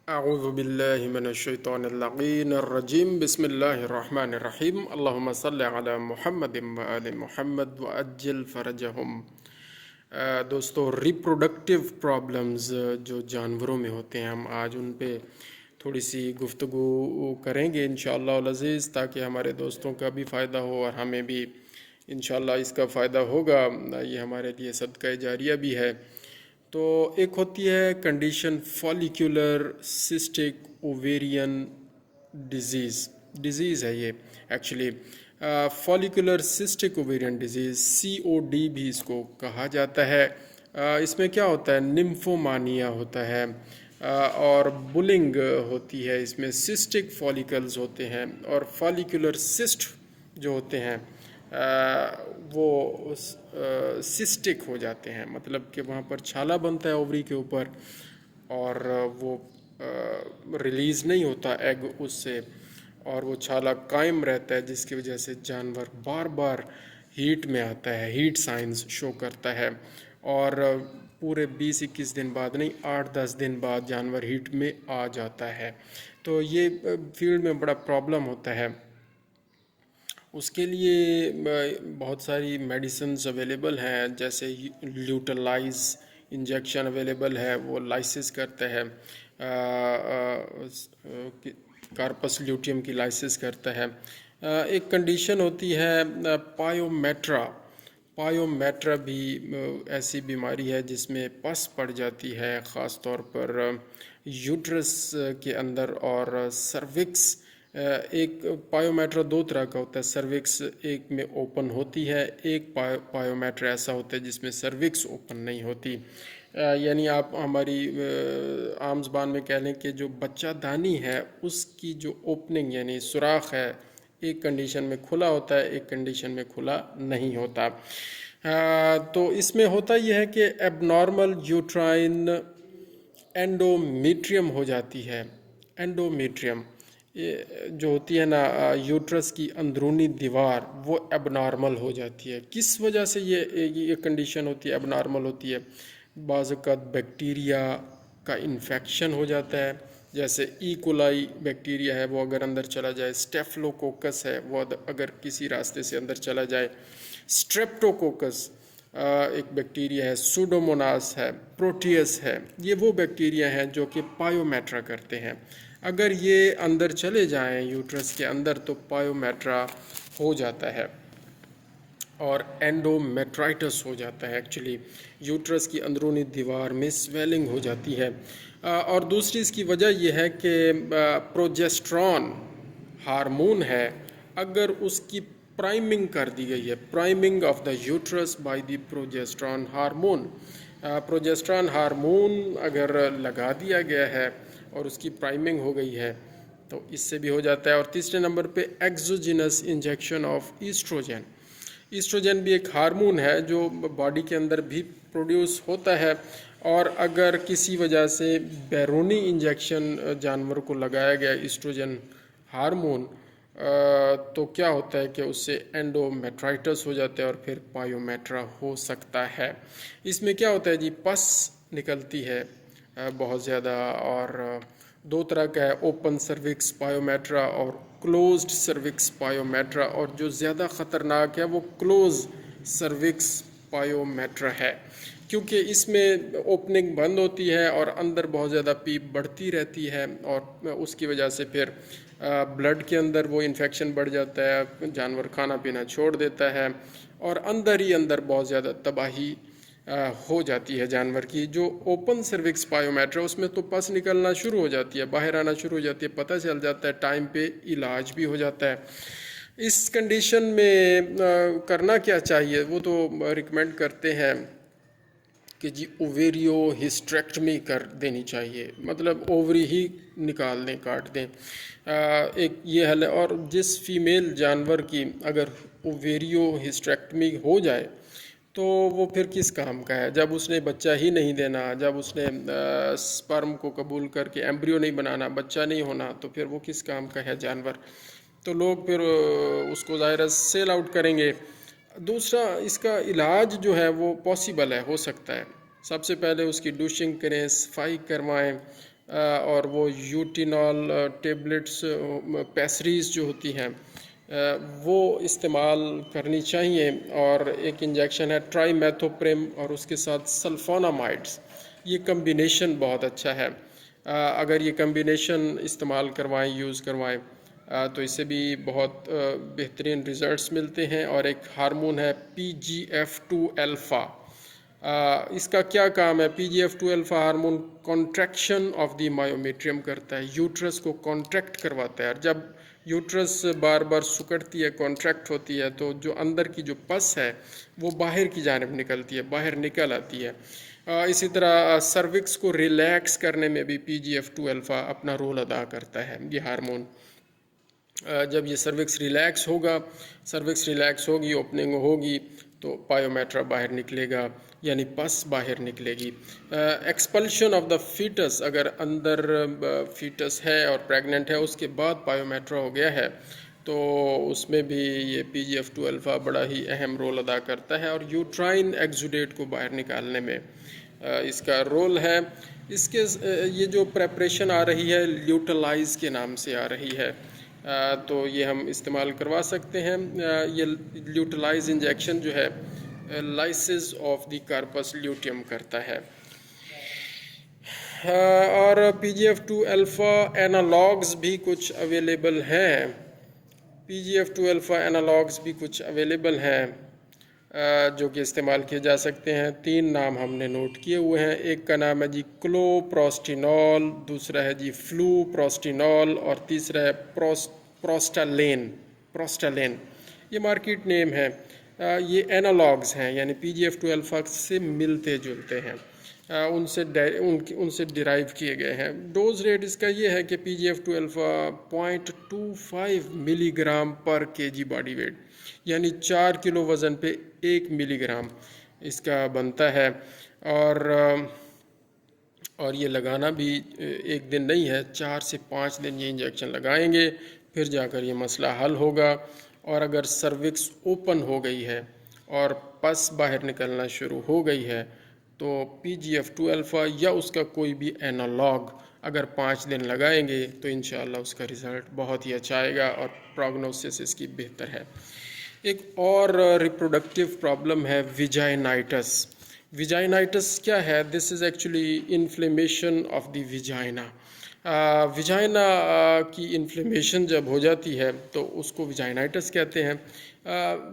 اعوذ باللہ من الشیطان اللعین الرجیم بسم اللہ الرحمن الرحیم اللہم صلی علی محمد وآل محمد وعجل فرجہم۔ دوستو، ریپروڈکٹیو پرابلمز جو جانوروں میں ہوتے ہیں، ہم آج ان پہ تھوڑی سی گفتگو کریں گے انشاءاللہ العزیز، تاکہ ہمارے دوستوں کا بھی فائدہ ہو اور ہمیں بھی انشاءاللہ اس کا فائدہ ہوگا۔ یہ ہمارے لیے صدقہ جاریہ بھی ہے۔ تو ایک ہوتی ہے کنڈیشن فالیکولر سسٹک اوویرین ڈیزیز ہے یہ actually فالیکولر cystic ovarian disease, COD بھی اس کو کہا جاتا ہے۔ اس میں کیا ہوتا ہے؟ نمفومانیا ہوتا ہے اور بلنگ ہوتی ہے، اس میں سسٹک فالیکلز ہوتے ہیں، اور فالیکولر سسٹ جو ہوتے ہیں وہ سسٹک ہو جاتے ہیں، مطلب کہ وہاں پر چھالا بنتا ہے اووری کے اوپر، اور وہ ریلیز نہیں ہوتا ایگ اس سے، اور وہ چھالا قائم رہتا ہے، جس کی وجہ سے جانور بار بار ہیٹ میں آتا ہے، ہیٹ سائنز شو کرتا ہے، اور پورے 20-21 دن بعد نہیں، 8-10 دن بعد جانور ہیٹ میں آ جاتا ہے۔ تو یہ فیلڈ میں بڑا پرابلم ہوتا ہے۔ اس کے لیے بہت ساری میڈیسنز اویلیبل ہیں، جیسے لیوٹلائز انجیکشن اویلیبل ہے، وہ لائسس کرتا ہے، کارپس لیوٹیم کی لائسس کرتا ہے۔ ایک کنڈیشن ہوتی ہے پایومیٹرا بھی ایسی بیماری ہے جس میں پس پڑ جاتی ہے، خاص طور پر یوٹرس کے اندر اور سروکس۔ ایک پایومیٹرا 2 طرح کا ہوتا ہے، سروکس ایک میں اوپن ہوتی ہے، ایک پایومیٹرا ایسا ہوتا ہے جس میں سروکس اوپن نہیں ہوتی۔ یعنی آپ ہماری عام زبان میں کہہ لیں کہ جو بچہ دانی ہے اس کی جو اوپننگ یعنی سوراخ ہے، ایک کنڈیشن میں کھلا ہوتا ہے، ایک کنڈیشن میں کھلا نہیں ہوتا۔ تو اس میں ہوتا یہ ہے کہ ایب نارمل یوٹرائن اینڈومیٹریم ہو جاتی ہے۔ اینڈومیٹریم جو ہوتی ہے نا، یوٹرس کی اندرونی دیوار، وہ ایب نارمل ہو جاتی ہے۔ کس وجہ سے یہ کنڈیشن ہوتی ہے، ایب نارمل ہوتی ہے؟ بعض اوقات بیکٹیریا کا انفیکشن ہو جاتا ہے، جیسے ای کولائی بیکٹیریا ہے، وہ اگر اندر چلا جائے، اسٹیفلوکوکس ہے، وہ اگر کسی راستے سے اندر چلا جائے، اسٹریپٹوکوکس ایک بیکٹیریا ہے، سوڈوموناس ہے، پروٹیس ہے، یہ وہ بیکٹیریا ہیں جو کہ پایومیٹرا کرتے ہیں۔ اگر یہ اندر چلے جائیں یوٹرس کے اندر تو پایومیٹرا ہو جاتا ہے اور اینڈومیٹرائٹس ہو جاتا ہے۔ ایکچولی یوٹرس کی اندرونی دیوار میں سویلنگ ہو جاتی ہے۔ اور دوسری اس کی وجہ یہ ہے کہ پروجیسٹرون ہارمون ہے، اگر اس کی پرائمنگ کر دی گئی ہے، priming of the uterus by the progesterone hormone, progesterone hormone اگر لگا دیا گیا ہے اور اس کی پرائمنگ ہو گئی ہے تو اس سے بھی ہو جاتا ہے۔ اور تیسرے نمبر پہ ایکزوجینس انجیکشن آف ایسٹروجن۔ ایسٹروجن بھی ایک ہارمون ہے جو باڈی کے اندر بھی پروڈیوس ہوتا ہے، اور اگر کسی وجہ سے بیرونی انجیکشن جانور کو لگایا گیا ایسٹروجن ہارمون تو کیا ہوتا ہے کہ اس سے اینڈومیٹرائٹس ہو جاتا ہے اور پھر پایومیٹرا ہو سکتا ہے۔ اس میں کیا ہوتا ہے جی؟ پس نکلتی ہے بہت زیادہ، اور 2 طرح کا ہے، اوپن سروکس پایومیٹرا اور کلوزڈ سروکس پایومیٹرا، اور جو زیادہ خطرناک ہے وہ کلوز سروکس پایومیٹرا ہے، کیونکہ اس میں اوپننگ بند ہوتی ہے اور اندر بہت زیادہ پیپ بڑھتی رہتی ہے، اور اس کی وجہ سے پھر بلڈ کے اندر وہ انفیکشن بڑھ جاتا ہے، جانور کھانا پینا چھوڑ دیتا ہے، اور اندر ہی اندر بہت زیادہ تباہی ہو جاتی ہے جانور کی۔ جو اوپن سروکس پایومیٹرا، اس میں تو پس نکلنا شروع ہو جاتی ہے، باہر آنا شروع ہو جاتی ہے، پتہ چل جاتا ہے، ٹائم پہ علاج بھی ہو جاتا ہے۔ اس کنڈیشن میں کرنا کیا چاہیے؟ وہ تو ریکمینڈ کرتے ہیں کہ جی اوویریو ہسٹریکٹمی کر دینی چاہیے، مطلب اووری ہی نکال دیں، کاٹ دیں، ایک یہ حل ہے۔ اور جس فیمیل جانور کی اگر اوویریو ہسٹریکٹمی ہو جائے تو وہ پھر کس کام کا ہے؟ جب اس نے بچہ ہی نہیں دینا، جب اس نے سپرم کو قبول کر کے ایمبریو نہیں بنانا، بچہ نہیں ہونا، تو پھر وہ کس کام کا ہے جانور؟ تو لوگ پھر اس کو ظاہر سیل آؤٹ کریں گے۔ دوسرا، اس کا علاج جو ہے وہ پاسبل ہے، ہو سکتا ہے۔ سب سے پہلے اس کی ڈوشنگ کریں، صفائی کروائیں، اور وہ یوٹینول ٹیبلٹس پیسریز جو ہوتی ہیں وہ استعمال کرنی چاہیے. اور ایک انجیکشن ہے ٹرائی میتھوپریم اور اس کے ساتھ سلفونامائڈس. یہ کمبینیشن بہت اچھا ہے. اگر یہ کمبینیشن استعمال کروائیں یوز کروائیں تو اس سے بھی بہت بہترین ریزلٹس ملتے ہیں. اور ایک ہارمون ہے PGF2 الفا. اس کا کیا کام ہے؟ PGF2 alpha hormone contraction of the myometrium کرتا ہے، یوٹرس کو کانٹریکٹ کرواتا ہے. اور جب یوٹرس بار بار سکڑتی ہے، کانٹریکٹ ہوتی ہے، تو جو اندر کی جو پس ہے وہ باہر کی جانب نکلتی ہے، باہر نکل آتی ہے. اسی طرح سروکس کو ریلیکس کرنے میں بھی PGF2 الفا اپنا رول ادا کرتا ہے. یہ ہارمون جب یہ سروکس ریلیکس ہوگی، اوپننگ ہوگی، تو پایومیٹرا باہر نکلے گا، یعنی پس باہر نکلے گی. ایکسپلشن آف دا فیٹس، اگر اندر فیٹس ہے اور پریگننٹ ہے، اس کے بعد پایومیٹرا ہو گیا ہے، تو اس میں بھی یہ PGF2 الفا بڑا ہی اہم رول ادا کرتا ہے. اور یوٹرائن ایگزوڈیٹ کو باہر نکالنے میں اس کا رول ہے. اس کے یہ جو پریپریشن آ رہی ہے لیوٹلائز کے نام سے آ رہی ہے، تو یہ ہم استعمال کروا سکتے ہیں. یہ لیوٹلائز انجیکشن جو ہے لائسز آف دی کارپس لیوٹیم کرتا ہے. اور PGF2 الفا اینالاگز بھی کچھ اویلیبل ہیں. PGF2 الفا اینالاگز بھی کچھ اویلیبل ہیں جو کہ استعمال کیے جا سکتے ہیں. 3 نام ہم نے نوٹ کیے ہوئے ہیں. ایک کا نام ہے جی کلوپروسٹینول، دوسرا ہے جی فلو پروسٹینول، اور تیسرا ہے پروسٹالین. یہ مارکیٹ نیم ہے. یہ اینالاگز ہیں، یعنی PGF2 الفا سے ملتے جلتے ہیں، ان سے ڈیرائیو کیے گئے ہیں. ڈوز ریٹ اس کا یہ ہے کہ PGF2 الفا 0.25 ملی گرام پر kg باڈی ویٹ، یعنی 4 کلو وزن پہ 1 ملی گرام اس کا بنتا ہے. اور یہ لگانا بھی ایک دن نہیں ہے، 4 سے 5 دن یہ انجیکشن لگائیں گے، پھر جا کر یہ مسئلہ حل ہوگا. اور اگر سروکس اوپن ہو گئی ہے اور پس باہر نکلنا شروع ہو گئی ہے، تو PGF2 الفا یا اس کا کوئی بھی اینالاگ اگر 5 دن لگائیں گے تو انشاءاللہ اس کا رزلٹ بہت ہی اچھا آئے گا اور پروگنوسس اس کی بہتر ہے. ایک اور ریپروڈکٹیو پرابلم ہے ویجائنائٹس. ویجائنائٹس کیا ہے؟ This is actually inflammation of the vagina. Vagina کی انفلیمیشن جب ہو جاتی ہے تو اس کو ویجائنائٹس کہتے ہیں.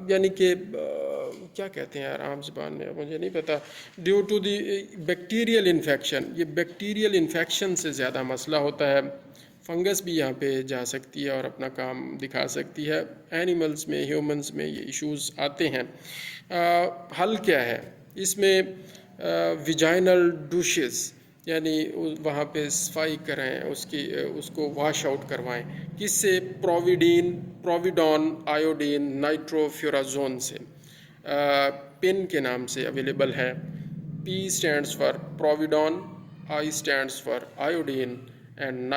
یعنی کہ کیا کہتے ہیں یار عام زبان میں، مجھے نہیں پتہ. Due to the bacterial infection, یہ بیکٹیریل انفیکشن سے زیادہ مسئلہ ہوتا ہے. فنگس بھی یہاں پہ جا سکتی ہے اور اپنا کام دکھا سکتی ہے. اینیملز میں، ہیومنز میں یہ ایشوز آتے ہیں. حل کیا ہے اس میں؟ ویجائنل ڈوشز، یعنی وہاں پہ صفائی کریں، اس کو واش آؤٹ کروائیں. کس سے؟ پروویڈون آیوڈین نائٹروفیورازون سے. پن کے نام سے اویلیبل ہے. P stands for providone, I stands for iodine and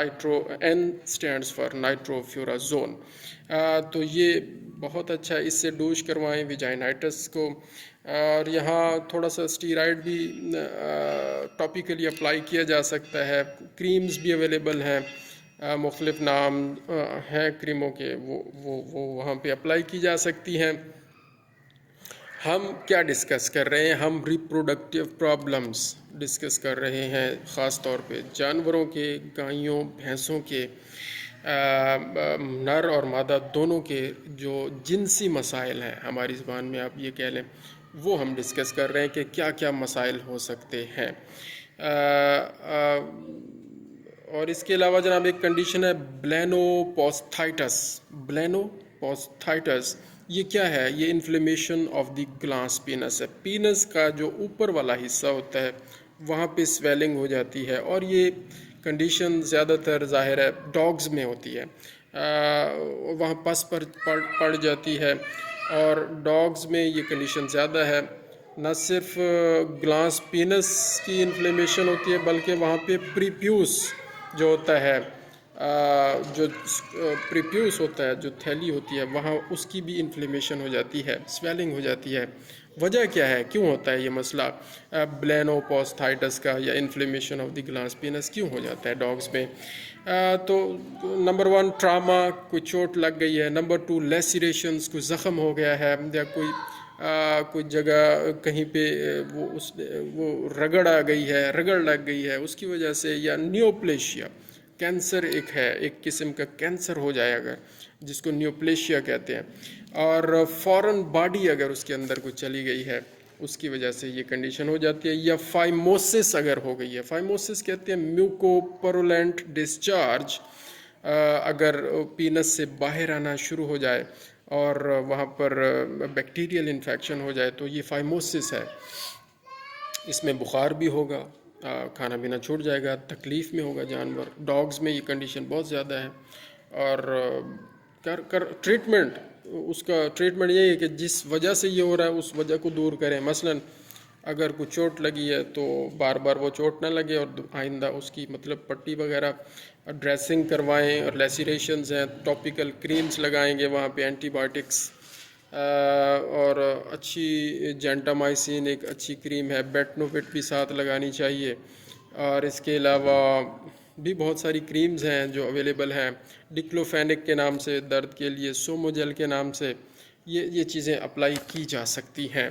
N stands for nitrofurazone. تو یہ بہت اچھا، اس سے ڈوش کروائیں ویجائنائٹس کو. اور یہاں تھوڑا سا اسٹیرائڈ بھی ٹاپیکلی اپلائی کیا جا سکتا ہے. کریمز بھی اویلیبل ہیں، مختلف نام ہیں کریموں کے، وہ وہاں پہ اپلائی کی جا سکتی ہیں. ہم کیا ڈسکس کر رہے ہیں؟ ہم ریپروڈکٹیو پرابلمز ڈسکس کر رہے ہیں، خاص طور پہ جانوروں کے، گائیوں بھینسوں کے، نر اور مادہ دونوں کے جو جنسی مسائل ہیں، ہماری زبان میں آپ یہ کہہ لیں، وہ ہم ڈسکس کر رہے ہیں کہ کیا کیا مسائل ہو سکتے ہیں. اور اس کے علاوہ جناب ایک کنڈیشن ہے بلینوپوستھائٹس. یہ کیا ہے؟ یہ انفلیمیشن آف دی گلاس پینس ہے. پینس کا جو اوپر والا حصہ ہوتا ہے وہاں پہ سویلنگ ہو جاتی ہے، اور یہ کنڈیشن زیادہ تر ظاہر ہے ڈاگز میں ہوتی ہے. وہاں پس پر پڑ جاتی ہے، اور ڈاگز میں یہ کنڈیشن زیادہ ہے. نہ صرف گلاس پینس کی انفلیمیشن ہوتی ہے، بلکہ وہاں پہ پریپیوس جو ہوتا ہے جو پریپیوس ہوتا ہے، جو تھیلی ہوتی ہے، وہاں اس کی بھی انفلیمیشن ہو جاتی ہے، سویلنگ ہو جاتی ہے۔ وجہ کیا ہے، کیوں ہوتا ہے یہ مسئلہ بلینوپوستھائٹس کا یا انفلیمیشن آف دی گلاس پینس کیوں ہو جاتا ہے ڈاگس میں؟ تو نمبر 1 ٹراما، کوئی چوٹ لگ گئی ہے، نمبر 2 لیسیریشنز، کوئی زخم ہو گیا ہے، یا کوئی جگہ کہیں پہ وہ رگڑ آ گئی ہے، رگڑ لگ گئی ہے اس کی وجہ سے، یا نیوپلیشیا، کینسر ایک قسم کا کینسر ہو جائے اگر، جس کو نیوپلیشیا کہتے ہیں، اور فورن باڈی اگر اس کے اندر کوئی چلی گئی ہے اس کی وجہ سے یہ کنڈیشن ہو جاتی ہے، یا فائموسس اگر ہو گئی ہے۔ فائموسس کہتے ہیں میوکو پرولینٹ ڈسچارج، اگر پینس سے باہر آنا شروع ہو جائے اور وہاں پر بیکٹیریل انفیکشن ہو جائے تو یہ فائموسس ہے۔ اس میں بخار بھی ہوگا، کھانا پینا چھوٹ جائے گا، تکلیف میں ہوگا جانور۔ ڈاگز میں یہ کنڈیشن بہت زیادہ ہے، اور ٹریٹمنٹ، اس کا ٹریٹمنٹ یہی ہے کہ جس وجہ سے یہ ہو رہا ہے اس وجہ کو دور کریں۔ مثلاً اگر کوئی چوٹ لگی ہے تو بار بار وہ چوٹ نہ لگے، اور آئندہ اس کی مطلب پٹی وغیرہ ڈریسنگ کروائیں، اور لیسیریشنز ہیں ٹاپیکل کریمز لگائیں گے وہاں پہ، اینٹی بائیوٹکس، اور اچھی جینٹامائسین ایک اچھی کریم ہے، بیٹنووٹ بھی ساتھ لگانی چاہیے۔ اور اس کے علاوہ بھی بہت ساری کریمز ہیں جو اویلیبل ہیں، ڈکلوفینک کے نام سے درد کے لیے، سوموجل کے نام سے، یہ چیزیں اپلائی کی جا سکتی ہیں۔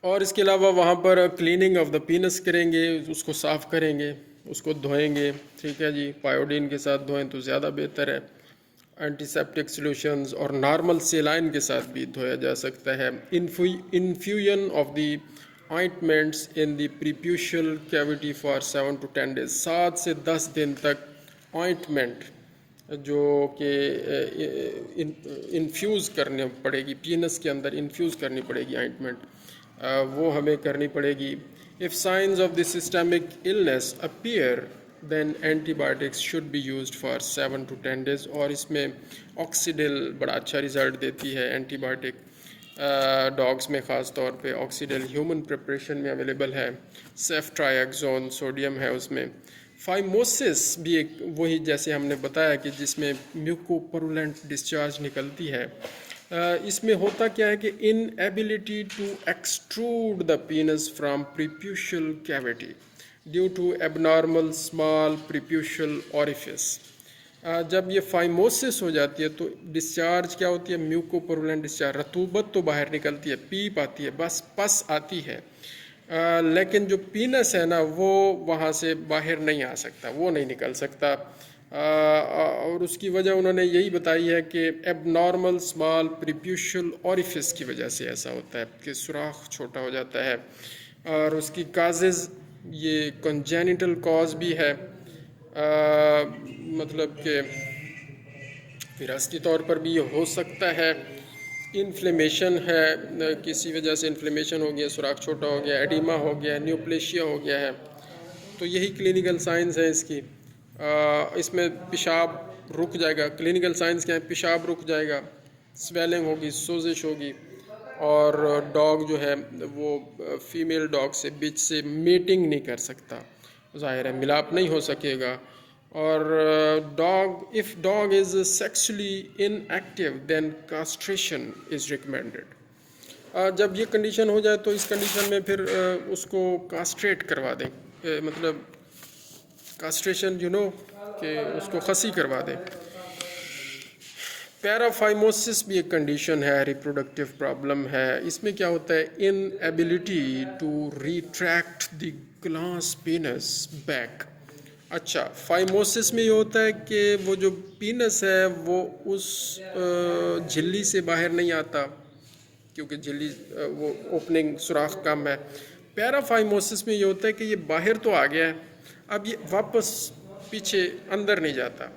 اور اس کے علاوہ وہاں پر کلیننگ آف دا پینس کریں گے، اس کو صاف کریں گے، اس کو دھوئیں گے، ٹھیک ہے جی، پائیوڈین کے ساتھ دھوئیں تو زیادہ بہتر ہے، اینٹی سیپٹک سلوشنز، اور نارمل سیلائن کے ساتھ بھی دھویا جا سکتا ہے۔ Infusion of the ointments in the preputial cavity for 7 to 10 days، 7 سے 10 دن تک آئنٹمنٹ جو کہ انفیوز کرنے پڑے گی، پینس کے اندر انفیوز کرنی پڑے گی آئنٹمنٹ، وہ ہمیں کرنی پڑے گی۔ If signs of the systemic illness appear, then antibiotics should be used for 7 to 10 days، اور اس میں آکسیڈل بڑا اچھا رزلٹ دیتی ہے اینٹی بایوٹک، ڈاگس میں خاص طور پہ آکسیڈل ہیومن پریپریشن میں اویلیبل ہے، سیفٹرایکزون سوڈیم ہے اس میں۔ فائموسس بھی ایک وہی جیسے ہم نے بتایا کہ جس میں میوکو پرولینٹ ڈسچارج نکلتی ہے، اس میں ہوتا کیا ہے کہ inability to extrude the penis from preputial cavity due to abnormal small preputial orifice. جب یہ فائموسس ہو جاتی ہے تو ڈسچارج کیا ہوتی ہے، میوکو پرولینٹ ڈسچارج، رطوبت تو باہر نکلتی ہے، پیپ آتی ہے، بس پس آتی ہے، لیکن جو پینس ہے نا وہ وہاں سے باہر نہیں آ سکتا، وہ نہیں نکل سکتا، اور اس کی وجہ انہوں نے یہی بتائی ہے کہ ایب نارمل اسمال پریپیوشل اوریفس کی وجہ سے ایسا ہوتا ہے کہ سوراخ چھوٹا ہو جاتا ہے، اور اس کی کازز یہ کنجینیٹل کاز بھی ہے، مطلب کہ وراثتی طور پر بھی یہ ہو سکتا ہے، انفلیمیشن ہے، کسی وجہ سے انفلیمیشن ہو گیا، سوراخ چھوٹا ہو گیا، ایڈیما ہو گیا، نیوپلیشیا ہو گیا ہے، تو یہی کلینکل سائنس ہے اس کی۔ اس میں پیشاب رک جائے گا، کلینکل سائنس کیا ہے، پیشاب رک جائے گا، سویلنگ ہوگی، سوزش ہوگی، اور ڈاگ جو ہے وہ فیمیل ڈاگ سے بیچ سے میٹنگ نہیں کر سکتا، ظاہر ہے ملاپ نہیں ہو سکے گا، اور if dog is sexually inactive then castration is recommended۔ جب یہ کنڈیشن ہو جائے تو اس کنڈیشن میں پھر اس کو کاسٹریٹ کروا دیں، مطلب کاسٹریشن کہ اس کو خصی کروا دیں۔ پیرافائموسس بھی ایک کنڈیشن ہے، ریپروڈکٹیو پرابلم ہے، اس میں کیا ہوتا ہے، inability to retract the glans penis back. اچھا، فائموسس میں یہ ہوتا ہے کہ وہ جو پینس ہے وہ اس جھلی سے باہر نہیں آتا، کیونکہ جھلی وہ اوپننگ سوراخ کم ہے۔ پیرافائموسس میں یہ ہوتا ہے کہ یہ باہر تو آ گیا ہے، اب یہ واپس پیچھے اندر نہیں جاتا،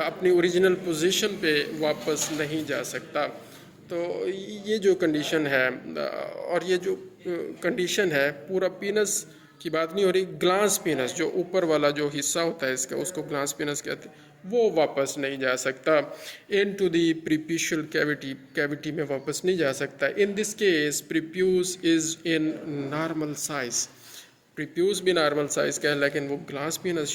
اپنی اوریجنل پوزیشن پہ واپس نہیں جا سکتا۔ تو یہ جو کنڈیشن ہے، اور یہ جو کنڈیشن ہے، پورا پینس کی بات نہیں ہو رہی، گلاس پینس جو اوپر والا جو حصہ ہوتا ہے اس کا، اس کو گلاس پینس کہتے ہیں، وہ واپس نہیں جا سکتا، انٹو دی پریپیوشل کیویٹی میں واپس نہیں جا سکتا۔ In this case prepuce is in normal size, prepuce بھی نارمل سائز کا ہے لیکن وہ glans penis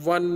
1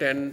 10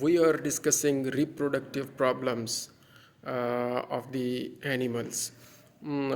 We are discussing reproductive problems of the animals।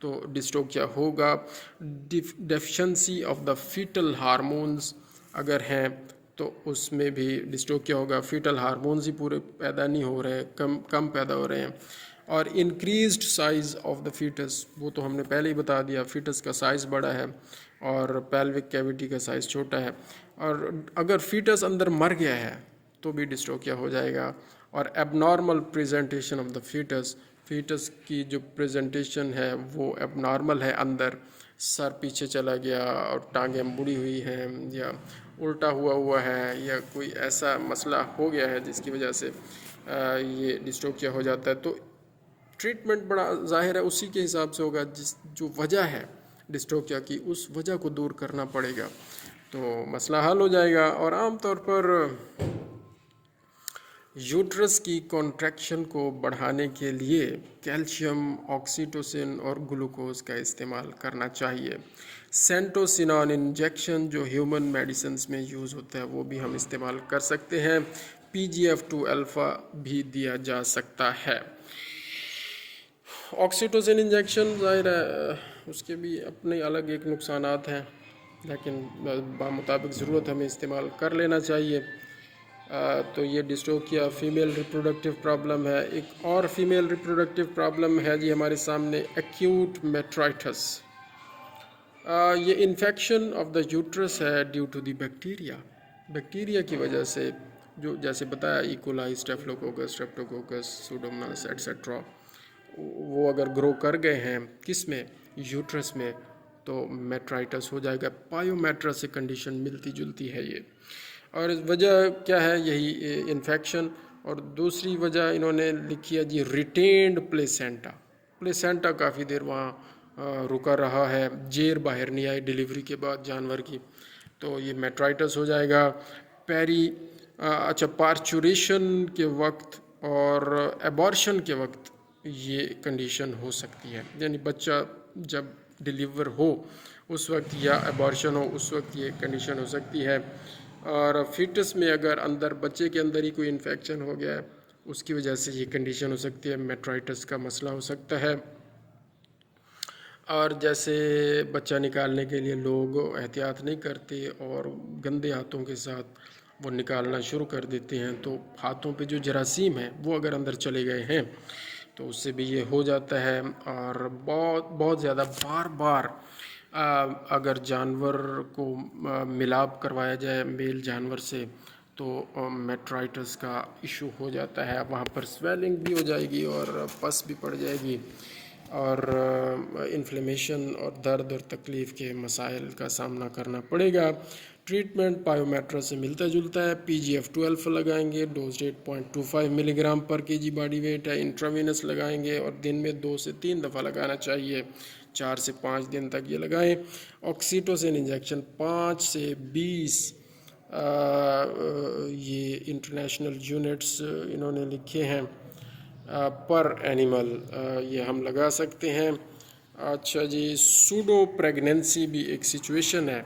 تو ڈسٹوکیا ہوگا. Deficiency of the fatal hormones اگر ہیں تو اس میں بھی ڈسٹوکیا ہوگا. فیٹل ہارمونز ہی پورے پیدا نہیں ہو رہے، کم پیدا ہو رہے ہیں. اور increased size of the fetus, وہ تو ہم نے پہلے ہی بتا دیا، فیٹس کا سائز بڑا ہے اور پیلوک کیویٹی کا سائز چھوٹا ہے. اور اگر فیٹس اندر مر گیا ہے تو بھی ڈسٹوکیا ہو جائے گا. اور abnormal presentation of the fetus کی جو پریزنٹیشن ہے وہ ایب نارمل ہے، اندر سر پیچھے چلا گیا اور ٹانگیں مڑی ہوئی ہیں یا الٹا ہوا ہے یا کوئی ایسا مسئلہ ہو گیا ہے جس کی وجہ سے یہ ڈسٹوکیا ہو جاتا ہے. تو ٹریٹمنٹ بڑا ظاہر ہے اسی کے حساب سے ہوگا، جو وجہ ہے ڈسٹوکیا کی اس وجہ کو دور کرنا پڑے گا تو مسئلہ حل ہو جائے گا. اور عام طور پر یوٹرس کی کانٹریکشن کو بڑھانے کے لیے کیلشیم، آکسیٹوسن اور گلوکوز کا استعمال کرنا چاہیے. سینٹوسینان انجیکشن جو ہیومن میڈیسنز میں یوز ہوتا ہے وہ بھی ہم استعمال کر سکتے ہیں. PGF2 الفا بھی دیا جا سکتا ہے. آکسیٹوسن انجیکشن ظاہر ہے اس کے بھی اپنے الگ ایک نقصانات ہیں، لیکن بمطابق ضرورت ہمیں استعمال کر لینا چاہیے. تو یہ ڈسٹوکیا فیمیل ریپروڈکٹیو پرابلم ہے. ایک اور فیمیل ریپروڈکٹیو پرابلم ہے جی ہمارے سامنے، ایکیوٹ میٹرائٹس. یہ انفیکشن آف دا یوٹرس ہے ڈیو ٹو دی بیکٹیریا کی وجہ سے، جو جیسے بتایا ایکولائی، اسٹیفلوکوکس، اسٹریپٹوکوکس، سوڈوموناس ایٹسیٹرا، وہ اگر گرو کر گئے ہیں کس میں، یوٹرس میں، تو میٹرائٹس ہو جائے گا. پائیومیٹرس سے کنڈیشن ملتی جلتی ہے یہ. اور وجہ کیا ہے، یہی انفیکشن. اور دوسری وجہ انہوں نے لکھی ہے جی ریٹینڈ پلیسینٹا کافی دیر وہاں رکا رہا ہے، جیر باہر نہیں آئی ڈیلیوری کے بعد جانور کی، تو یہ میٹرائٹس ہو جائے گا. پارچوریشن کے وقت اور ایبارشن کے وقت یہ کنڈیشن ہو سکتی ہے، یعنی بچہ جب ڈیلیور ہو اس وقت یا ایبارشن ہو اس وقت یہ کنڈیشن ہو سکتی ہے. اور فیٹس میں اگر اندر بچے کے اندر ہی کوئی انفیکشن ہو گیا ہے اس کی وجہ سے یہ کنڈیشن ہو سکتی ہے، میٹرائٹس کا مسئلہ ہو سکتا ہے. اور جیسے بچہ نکالنے کے لیے لوگ احتیاط نہیں کرتے اور گندے ہاتھوں کے ساتھ وہ نکالنا شروع کر دیتے ہیں، تو ہاتھوں پہ جو جراثیم ہیں وہ اگر اندر چلے گئے ہیں تو اس سے بھی یہ ہو جاتا ہے. اور بہت زیادہ بار اگر جانور کو ملاب کروایا جائے میل جانور سے تو میٹرائٹس کا ایشو ہو جاتا ہے. وہاں پر سویلنگ بھی ہو جائے گی اور پس بھی پڑ جائے گی اور انفلیمیشن اور درد اور تکلیف کے مسائل کا سامنا کرنا پڑے گا. ٹریٹمنٹ پائیومیٹرس سے ملتا جلتا ہے. PGF2 الفا لگائیں گے، ڈوز ریٹ 0.25 ملی گرام پر kg باڈی ویٹ ہے. انٹراوینس لگائیں گے اور دن میں 2 سے 3 دفعہ لگانا چاہیے، 4 سے 5 دن تک یہ لگائیں. آکسیٹوسن انجیکشن 5 سے 20 یہ انٹرنیشنل یونٹس انہوں نے لکھے ہیں پر اینیمل، یہ ہم لگا سکتے ہیں. اچھا جی، سوڈو پریگننسی بھی ایک سچویشن ہے،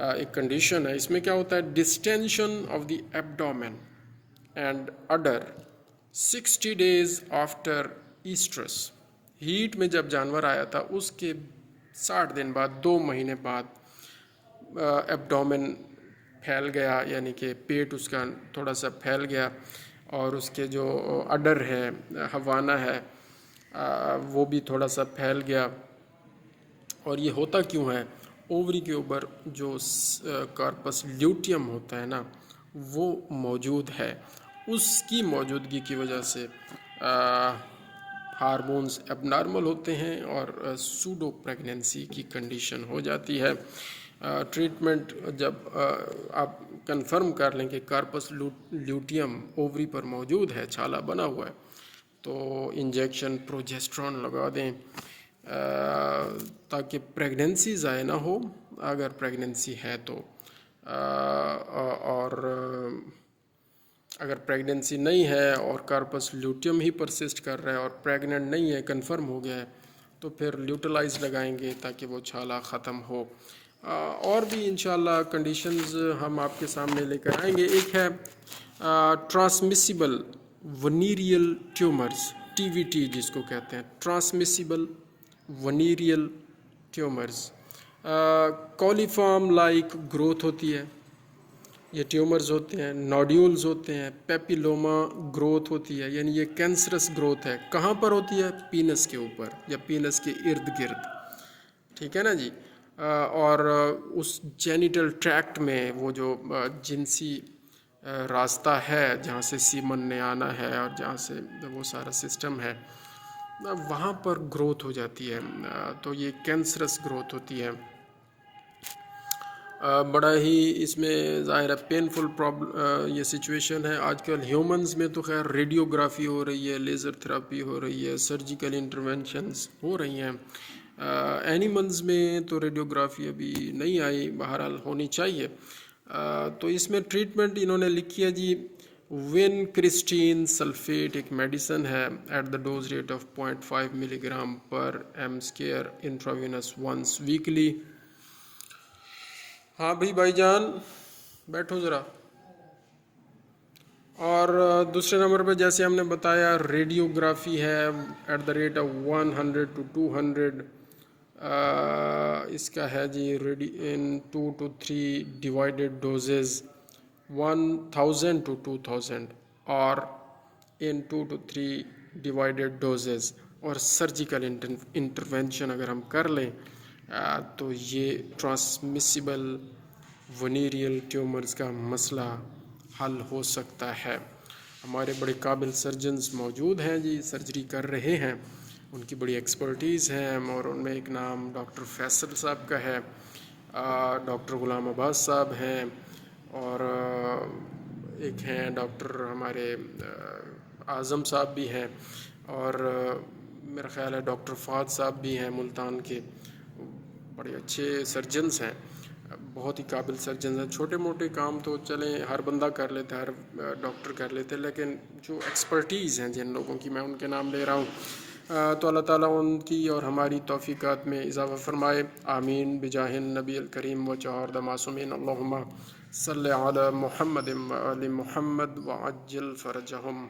ایک کنڈیشن ہے. اس میں کیا ہوتا ہے، distension of the abdomen and udder 60 days after estrus. Heat میں جب جانور آیا تھا اس کے 60 دن بعد، 2 مہینے بعد ایبڈومن پھیل گیا، یعنی کہ پیٹ اس کا تھوڑا سا پھیل گیا اور اس کے جو اڈر ہے، ہوانا ہے، وہ بھی تھوڑا سا پھیل گیا. اور یہ ہوتا کیوں ہے، اووری کے اوپر جو کارپس لیوٹیم ہوتا ہے نا وہ موجود ہے، اس کی موجودگی کی وجہ سے ہارمونز اب نارمل ہوتے ہیں اور سوڈو پریگننسی کی کنڈیشن ہو جاتی ہے. ٹریٹمنٹ جب آپ کنفرم کر لیں کہ کارپس لیوٹیم اووری پر موجود ہے، چھالا بنا ہوا ہے، تو انجیکشن پروجیسٹرون لگا دیں تاکہ پریگننسی ضائع نہ ہو اگر پریگننسی ہے تو. اور اگر پریگننسی نہیں ہے اور کارپس لیوٹیم ہی پرسسٹ کر رہا ہے اور پریگننٹ نہیں ہے، کنفرم ہو گیا ہے، تو پھر لیوٹلائز لگائیں گے تاکہ وہ چھالا ختم ہو. اور بھی انشاءاللہ کنڈیشنز ہم آپ کے سامنے لے کر آئیں گے. ایک ہے ٹرانسمیسیبل ونیریل ٹیومرز، TVT جس کو کہتے ہیں، ٹرانسمیسیبل ونیریل ٹیومرز، کولیفارم لائک گروتھ ہوتی ہے، یہ ٹیومرز ہوتے ہیں، نوڈیولز ہوتے ہیں، پیپیلوما گروتھ ہوتی ہے، یعنی یہ کینسرس گروتھ ہے. کہاں پر ہوتی ہے؟ پینس کے اوپر یا پینس کے ارد گرد. ٹھیک ہے نا جی. اور اس جینیٹل ٹریکٹ میں وہ جو جنسی راستہ ہے جہاں سے سیمن نے آنا ہے اور جہاں سے وہ سارا سسٹم ہے وہاں پر گروتھ ہو جاتی ہے، تو یہ کینسرس گروتھ ہوتی ہے. بڑا ہی اس میں ظاہر ہے پینفل یہ سچویشن ہے. آج کل ہیومنز میں تو خیر ریڈیوگرافی ہو رہی ہے، لیزر تھراپی ہو رہی ہے، سرجیکل انٹرونشنز ہو رہی ہیں. اینیملز میں تو ریڈیوگرافی ابھی نہیں آئی، بہرحال ہونی چاہیے. تو اس میں ٹریٹمنٹ انہوں نے لکھی ہے جی وین کرسٹین سلفیٹ، ایک میڈیسن ہے at the dose rate of 0.5 milligram per m square intravenous once weekly. ہاں بھائی جان بیٹھو ذرا. اور دوسرے نمبر پہ جیسے ہم نے بتایا ریڈیوگرافی ہے at the rate of 100 to 200. اس کا ہے جی in 2 to 3 divided doses 1000 to 2000 اور ان 2 to 3 ڈیوائڈیڈ ڈوزز. اور سرجیکل انٹرونشن اگر ہم کر لیں تو یہ ٹرانسمیسیبل ونیریل ٹیومرز کا مسئلہ حل ہو سکتا ہے. ہمارے بڑے قابل سرجنز موجود ہیں جی، سرجری کر رہے ہیں، ان کی بڑی ایکسپرٹیز ہے. اور ان میں ایک نام ڈاکٹر فیصل صاحب کا ہے، ڈاکٹر غلام عباس صاحب ہیں، اور ایک ہیں ڈاکٹر ہمارے اعظم صاحب بھی ہیں، اور میرا خیال ہے ڈاکٹر فہد صاحب بھی ہیں ملتان کے. بڑے اچھے سرجنز ہیں، بہت ہی قابل سرجنز ہیں. چھوٹے موٹے کام تو چلیں ہر بندہ کر لیتا ہے، ہر ڈاکٹر کر لیتے ہیں، لیکن جو ایکسپرٹیز ہیں جن لوگوں کی میں ان کے نام لے رہا ہوں، تو اللہ تعالیٰ ان کی اور ہماری توفیقات میں اضافہ فرمائے. آمین بجاہ النبی الکریم و چہار معصومین. اللہم صلی علی محمد و آل محمد وعجل فرجہم.